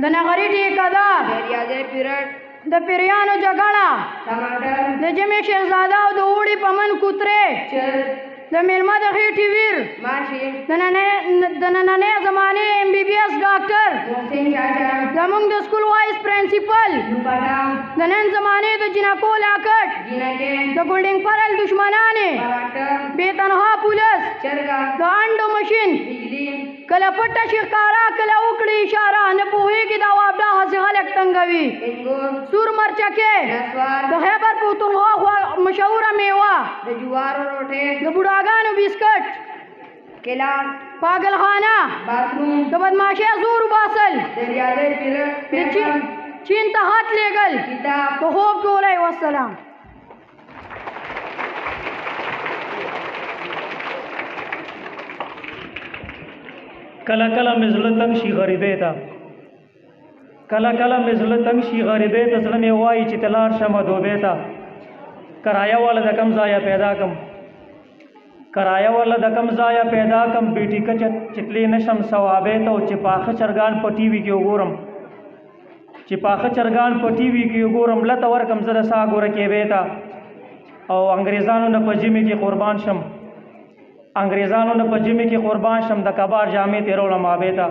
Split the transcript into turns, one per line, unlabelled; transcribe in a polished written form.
د نغري ټیکهدار د پیریانو جګړه د جمع شهزاده او د اوړي په من کوترې د میلمه د خېټې ویر د نننۍ زمانې MBBS ډاکټر زموږ د سکول وایس پرنسپل د نن زمانې د جنکو لاکټ د ګولډنګ پرل دشمنانې بې تنها پولیس د انډو مشین کله پټه شي ښکارا کله وکړي اشاره نه پوهېږي دا وابډا هسې خلک تنګوي سور مرچکې د خیبر پښتونخوا مشهوره میوه د بوډاګانو بسکټ پاگلخانه د بدماشۍ زور وباسل چین ته خط لیږل د خوب ګولۍ والسلام
کله کله مې زړه تنګ شي غریبۍ ته کله کله مې زړه تنګ شي غریبۍ ته زړه مې وایي چې ته لاړ شمه دوبۍ ته کرایه والا د کم ځایه پیدا کم کرایه والا د کم ځایه پیدا کم بیټي که چتلی نشم ثوابۍ ته چې پاخه چرګان په ټي وي کې وګورم چې پاخه چرګان په ټي وي کې وګورم لته ورکم زه د سا ګوره کېبۍ ته او انګریزانو نه په ژمي کې قربان شم انګریزانو نه په ژمي کې قربان شم د کبار جامې تېروړم آبۍ ته